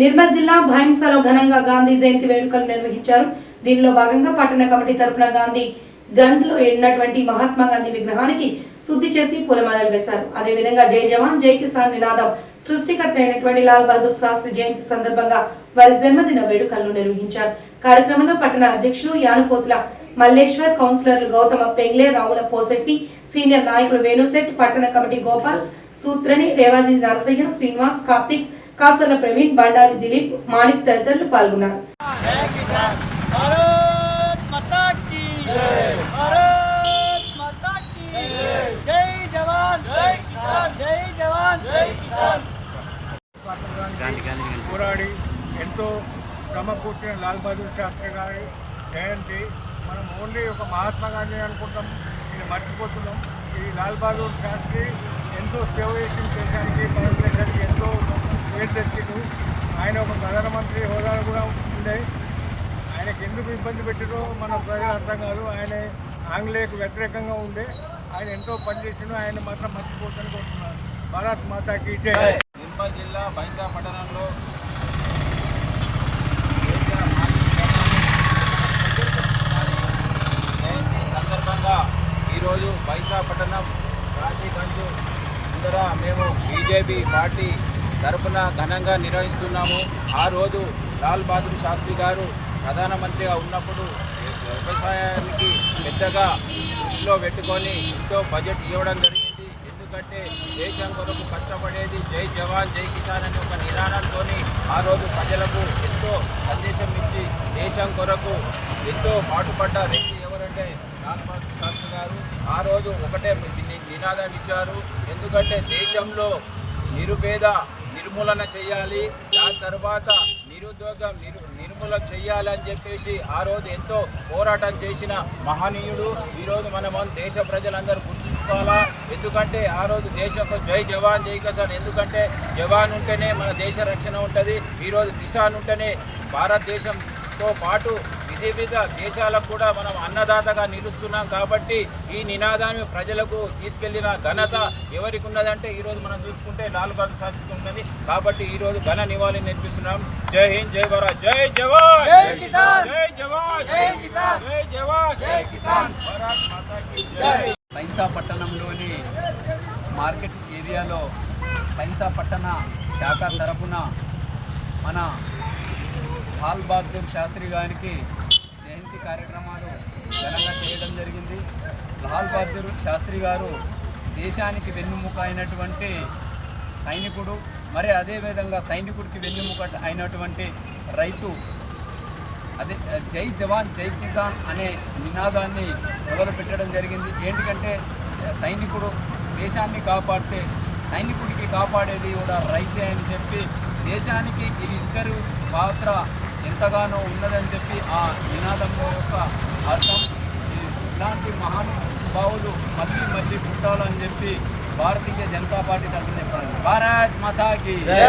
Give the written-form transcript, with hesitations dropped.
నిర్మల్ జిల్లా భైంసాలో ఘనంగా గాంధీ జయంతి వేడుకలు నిర్వహించారు. దీనిలో భాగంగా పట్టణ కమిటీ తరపున గాంధీ గంజ్ లో ఉన్నటువంటి మహాత్మా గాంధీ విగ్రహానికి శుద్ధి చేసి పూలమాలలు వేశారు. అదేవిధంగా జై జవాన్ జై కిసాన్ నినాదం సృష్టికర్త అయినటువంటి లాల్ బహదూర్ శాస్త్రి జయంతి సందర్భంగా వారి జన్మదిన వేడుకలను నిర్వహించారు. కార్యక్రమంలో పట్టణ అధ్యక్షులు యానుపోతుల మల్లేశ్వర్, కౌన్సిలర్లు గౌతమ పెంగ్లే, రావుల పోసెట్టి, సీనియర్ నాయకులు వేణుశెట్, పట్టణ కమిటీ గోపాల్, సూత్రని, రేవాజీ నరసయ్య, శ్రీనివాస్, కార్తిక్, కాసర్ల ప్రవీణ్, బండారి దిలీప్, మాణిక్ తదితరులు పాల్గొన్నారు. పోరాడి ఎంతో శ్రమ కూర్చున్న లాల్ బహదూర్ శాస్త్రి గారి జయంతి మనం ఓన్లీ ఒక మహాత్మా గాంధీ అనుకుంటాం, ఇది మర్చిపోతున్నాం. ఈ లాల్ బహదూర్ శాస్త్రి ఎంతో సేవ చేసిన దేశానికి, భారతదేశానికి ఎంతో పేరు తెచ్చిండు. ఆయన ఒక ప్రధానమంత్రి హోదాలో కూడా ఉండే. ఆయనకు ఎందుకు ఇబ్బంది పెట్టిరో మన ప్రజలు అర్థం కాదు. ఆయన ఆంగ్లేయులకు వ్యతిరేకంగా ఉండే. ఆయన ఎంతో పనిచేసిండు. ఆయన మాత్రం మర్చిపోతాను కోరుతున్నారు. భారత్ మాతాకి జై. నిర్మల్ జిల్లా బైంసా పట్టణంలో జయంతి సందర్భంగా ఈరోజు బైంసా పట్టణం గాంధీగంజ్ ముందర మేము బీజేపీ పార్టీ తరఫున ఘనంగా నిర్వహిస్తున్నాము. ఆ రోజు లాల్ బహదూర్ శాస్త్రి గారు ప్రధానమంత్రిగా ఉన్నప్పుడు వ్యవసాయానికి పెద్దగా దృష్టిలో పెట్టుకొని ఎంతో బడ్జెట్ ఇవ్వడం జరిగింది. ఎందుకంటే దేశం కొరకు కష్టపడేది జై జవాన్ జై కిసాన్ అనే ఒక నినాదంతో ఆ రోజు ప్రజలకు ఎంతో సందేశం ఇచ్చి దేశం కొరకు ఎంతో పాటుపడ్డ వ్యక్తి ఎవరంటే లాల్ బహదూర్ శాస్త్రి గారు. ఆ రోజు ఒకటే నినాదాన్ని ఇచ్చారు. ఎందుకంటే దేశంలో నిరుపేద నిర్మూలన చేయాలి, దాని తర్వాత నిరుద్యోగం నిర్మూలన చేయాలని చెప్పేసి ఆ రోజు ఎంతో పోరాటం చేసిన మహనీయుడు. ఈరోజు మనం దేశ ప్రజలందరూ గుర్తుంచుకోవాలా. ఎందుకంటే ఆ రోజు దేశంలో జై జవాన్ జై కిసాన్, ఎందుకంటే జవాన్ ఉంటేనే మన దేశ రక్షణ ఉంటుంది. ఈరోజు కిసాన్ ఉంటేనే భారతదేశంతో పాటు వివిధ దేశాలకు కూడా మనం అన్నదాతగా నిలుస్తున్నాం. కాబట్టి ఈ నినాదాన్ని ప్రజలకు తీసుకెళ్లిన ఘనత ఎవరికి ఉన్నదంటే ఈరోజు మనం చూసుకుంటే లాల్ బహదూర్ శాస్త్రికి ఉన్నది. కాబట్టి ఈరోజు ఘన నివాళి నేర్పిస్తున్నాం. జై హింద్, జై భారత్, జై జవాన్ జై కిసాన్, జై జవాన్ జై కిసాన్, జై జవాన్ జై కిసాన్, భారత్ మాతాకి జై. బైంసా పట్టణంలోని మార్కెట్ ఏరియాలో బైంసా పట్టణ శాఖ తరపున మన లాల్ బహదూర్ శాస్త్రి గారికి జయంతి కార్యక్రమాలు ఘనంగా చేయడం జరిగింది. లాల్ బహదూర్ శాస్త్రి గారు దేశానికి వెన్నుముక అయినటువంటి సైనికుడు, మరి అదేవిధంగా సైనికుడికి వెన్నుముక అయినటువంటి రైతు. అదే జై జవాన్ జై కిసాన్ అనే నినాదాన్ని మొదలుపెట్టడం జరిగింది. ఏంటికంటే సైనికుడు దేశాన్ని కాపాడితే సైనికుడికి కాపాడేది కూడా రైతే అని చెప్పి దేశానికి ఈ ఇద్దరు పాత్ర ఎంతగానో ఉన్నదని చెప్పి ఆ నినాదంలో యొక్క అర్థం. ఇలాంటి మహానుభావులు మళ్ళీ మళ్ళీ పుట్టాలని చెప్పి భారతీయ జనతా పార్టీ తరఫున చెప్పాలి. భారత్ మాతాకి జై.